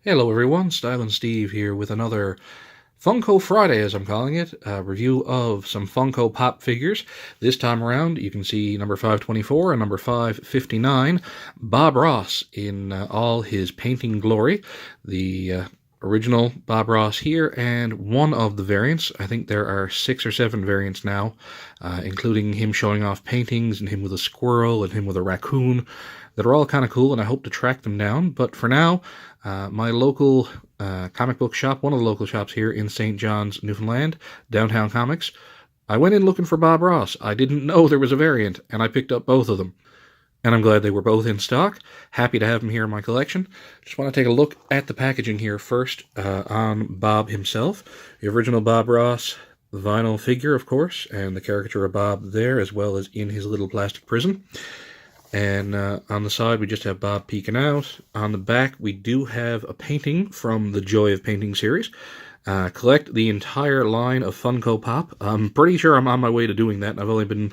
Hello everyone, Stylin' Steve here with another Funko Friday, as I'm calling it, a review of some Funko Pop figures. This time around, you can see number 524 and number 559, Bob Ross in all his painting glory. The original Bob Ross here, and one of the variants. I think there are 6 or 7 variants now, including him showing off paintings, and him with a squirrel, and him with a raccoon, that are all kind of cool, and I hope to track them down. But for now, my local comic book shop, one of the local shops here in St. John's, Newfoundland, Downtown Comics, I went in looking for Bob Ross. I didn't know there was a variant, and I picked up both of them. And I'm glad they were both in stock. Happy to have them here in my collection. Just want to take a look at the packaging here first on Bob himself. The original Bob Ross vinyl figure, of course, and the caricature of Bob there, as well as in his little plastic prison. And on the side, we just have Bob peeking out. On the back, we do have a painting from the Joy of Painting series. Collect the entire line of Funko Pop. I'm pretty sure I'm on my way to doing that. I've only been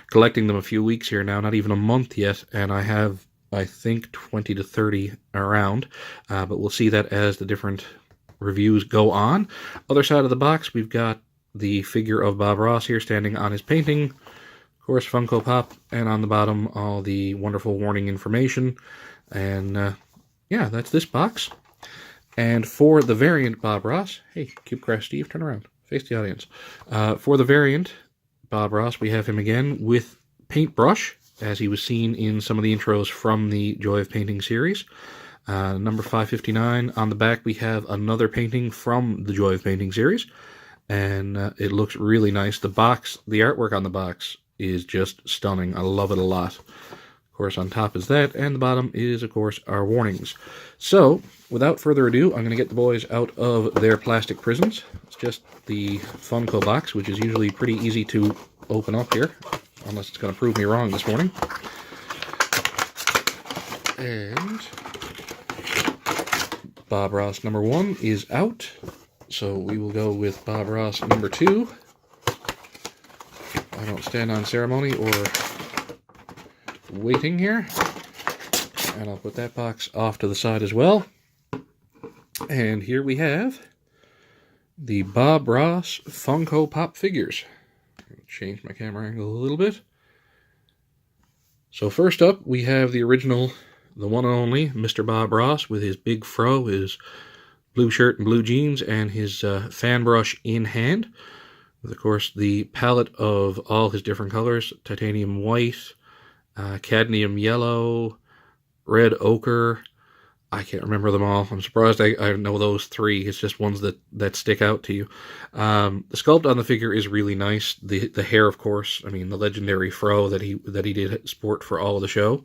collecting them a few weeks here now, not even a month yet, and I have, I think, 20 to 30 around. But we'll see that as the different reviews go on. Other side of the box, we've got the figure of Bob Ross here standing on his painting. Of course, Funko Pop, and on the bottom, all the wonderful warning information. And yeah, that's this box. And for the variant Bob Ross, hey, Cubecraft Steve, turn around, face the audience. For the variant Bob Ross, we have him again with paintbrush, as he was seen in some of the intros from the Joy of Painting series. Number 559, on the back we have another painting from the Joy of Painting series, and it looks really nice. The box, the artwork on the box is just stunning. I love it a lot. Of course, on top is that, and the bottom is, of course, our warnings. So, without further ado, I'm going to get the boys out of their plastic prisons. It's just the Funko box, which is usually pretty easy to open up here, unless it's going to prove me wrong this morning. And Bob Ross number 1 is out, so we will go with Bob Ross number 2. I don't stand on ceremony or waiting here. And I'll put that box off to the side as well. And here we have the Bob Ross Funko Pop figures. I'll change my camera angle a little bit. So first up, we have the original, the one and only Mr. Bob Ross with his big fro, his blue shirt and blue jeans, and his fan brush in hand. With, of course, the palette of all his different colors: titanium white, cadmium yellow, red ochre. I can't remember them all. I'm surprised I know those 3. It's just ones that stick out to you. The sculpt on the figure is really nice. The hair, of course, I mean, the legendary fro that he did sport for all of the show.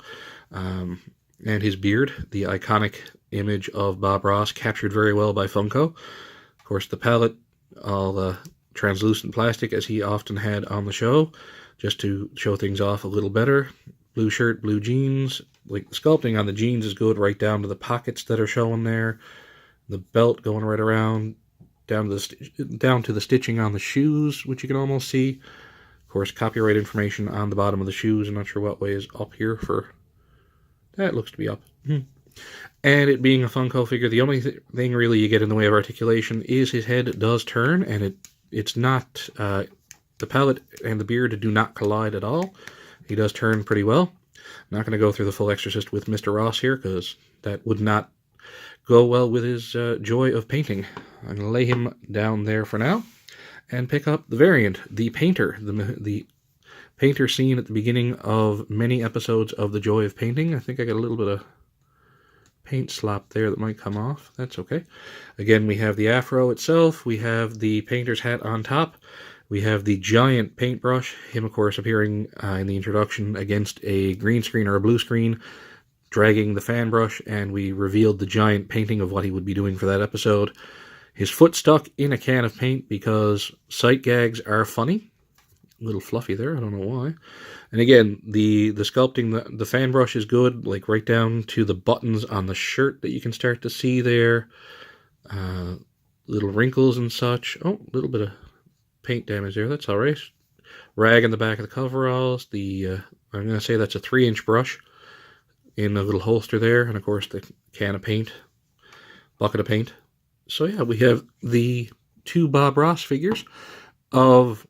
And his beard, the iconic image of Bob Ross, captured very well by Funko. Of course, the palette, all the translucent plastic, as he often had on the show, just to show things off a little better. Blue shirt, blue jeans. Like, the sculpting on the jeans is good, right down to the pockets that are showing there. The belt going right around, down to the stitching on the shoes, which you can almost see. Of course, copyright information on the bottom of the shoes. I'm not sure what way is up here for... That looks to be up. And it being a Funko figure, the only thing really you get in the way of articulation is his head does turn, and it's not... the palette and the beard do not collide at all. He does turn pretty well. I'm not going to go through the full Exorcist with Mr. Ross here, because that would not go well with his joy of painting. I'm going to lay him down there for now, and pick up the variant, the painter, the painter seen at the beginning of many episodes of the Joy of Painting. I think I got a little bit of paint slop there that might come off. That's okay. Again, we have the afro itself. We have the painter's hat on top. We have the giant paintbrush, him, of course, appearing in the introduction against a green screen or a blue screen, dragging the fan brush, and we revealed the giant painting of what he would be doing for that episode. His foot stuck in a can of paint because sight gags are funny. A little fluffy there, I don't know why. And again, the sculpting, the fan brush is good, like right down to the buttons on the shirt that you can start to see there. Little wrinkles and such. Oh, a little bit of paint damage there, that's alright. Rag in the back of the coveralls. I'm going to say that's a 3-inch brush in a little holster there, and of course the can of paint. bucket of paint. So yeah, we have the 2 Bob Ross figures of,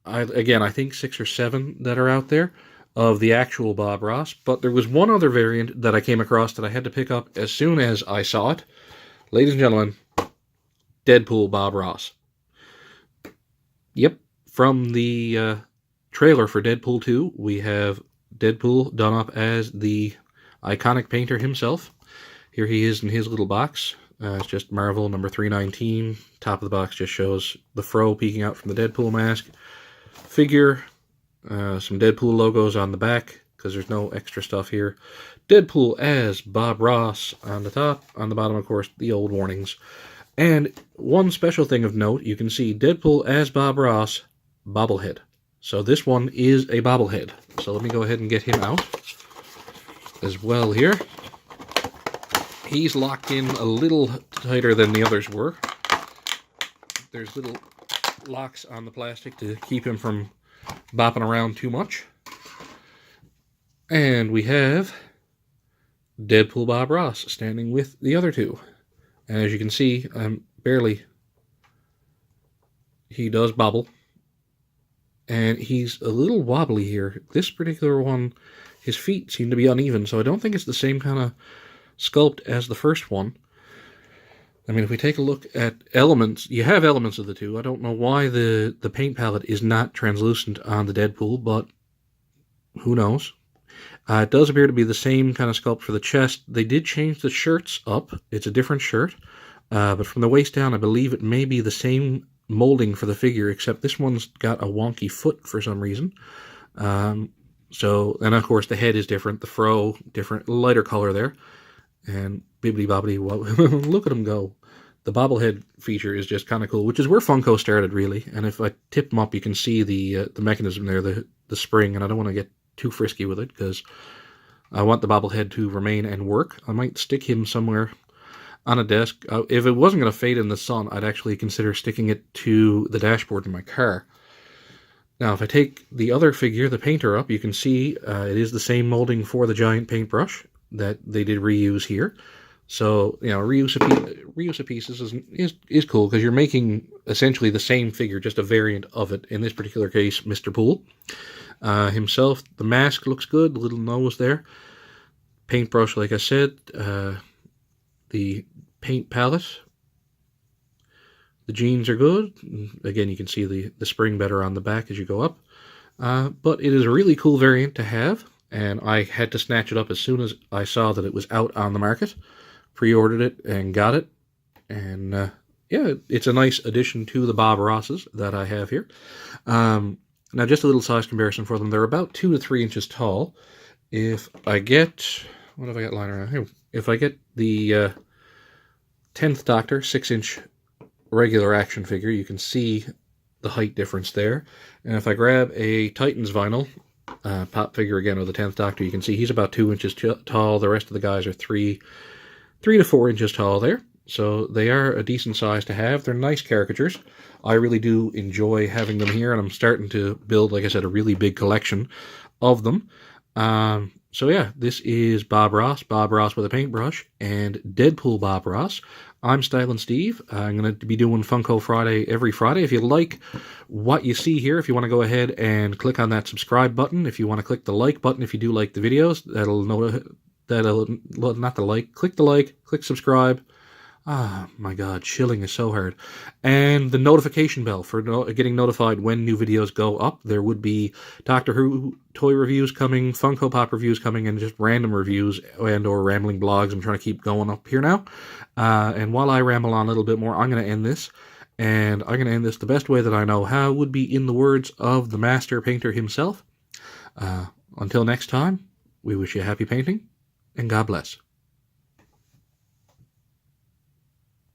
again, I think 6 or 7 that are out there of the actual Bob Ross. But there was one other variant that I came across that I had to pick up as soon as I saw it. Ladies and gentlemen, Deadpool Bob Ross. Yep, from the trailer for Deadpool 2, we have Deadpool done up as the iconic painter himself. Here he is in his little box. It's just Marvel number 319. Top of the box just shows the fro peeking out from the Deadpool mask. Figure, some Deadpool logos on the back, because there's no extra stuff here. Deadpool as Bob Ross on the top. On the bottom, of course, the old warnings. And one special thing of note, you can see Deadpool as Bob Ross, bobblehead. So this one is a bobblehead. So let me go ahead and get him out as well here. He's locked in a little tighter than the others were. There's little locks on the plastic to keep him from bopping around too much. And we have Deadpool Bob Ross standing with the other 2. And as you can see, he does bobble. And he's a little wobbly here. This particular one, his feet seem to be uneven, so I don't think it's the same kind of sculpt as the first one. I mean, if we take a look at elements, you have elements of the 2. I don't know why the paint palette is not translucent on the Deadpool, but who knows. It does appear to be the same kind of sculpt for the chest. They did change the shirts up. It's a different shirt. But from the waist down, I believe it may be the same molding for the figure, except this one's got a wonky foot for some reason. And of course, the head is different. The fro, different, lighter color there. And bibbidi bobbidi, look at him go. The bobblehead feature is just kind of cool, which is where Funko started, really. And if I tip them up, you can see the mechanism there, the spring, and I don't want to get too frisky with it, because I want the bobblehead to remain and work. I might stick him somewhere on a desk. If it wasn't going to fade in the sun, I'd actually consider sticking it to the dashboard in my car. Now, if I take the other figure, the painter, up, you can see it is the same molding for the giant paintbrush that they did reuse here. So, you know, reuse of pieces is cool, because you're making essentially the same figure, just a variant of it. In this particular case, Mr. Poole himself. The mask looks good, the little nose there. Paintbrush, like I said. The paint palette. The jeans are good. Again, you can see the spring better on the back as you go up. But it is a really cool variant to have. And I had to snatch it up as soon as I saw that it was out on the market. Pre-ordered it and got it. And yeah, it's a nice addition to the Bob Rosses that I have here. Now, just a little size comparison for them. They're about 2 to 3 inches tall. If I get... What have I got lying around here? If I get the 10th Doctor 6-inch regular action figure, you can see the height difference there. And if I grab a Titans vinyl pop figure again of the 10th Doctor, you can see he's about 2 inches tall. The rest of the guys are 3 to 4 inches tall there. So they are a decent size to have. They're nice caricatures. I really do enjoy having them here, and I'm starting to build, like I said, a really big collection of them. So yeah, this is Bob Ross with a paintbrush, and Deadpool Bob Ross. I'm Stylin' Steve. I'm going to be doing Funko Friday every Friday. If you like what you see here, if you want to go ahead and click on that subscribe button, if you want to click the like button, if you do like the videos, click the like, click subscribe. Ah, my God, chilling is so hard. And the notification bell for getting notified when new videos go up. There would be Doctor Who toy reviews coming, Funko Pop reviews coming, and just random reviews and or rambling blogs. I'm trying to keep going up here now. And while I ramble on a little bit more, I'm going to end this. And I'm going to end this the best way that I know how, would be in the words of the master painter himself. Until next time, we wish you happy painting, and God bless.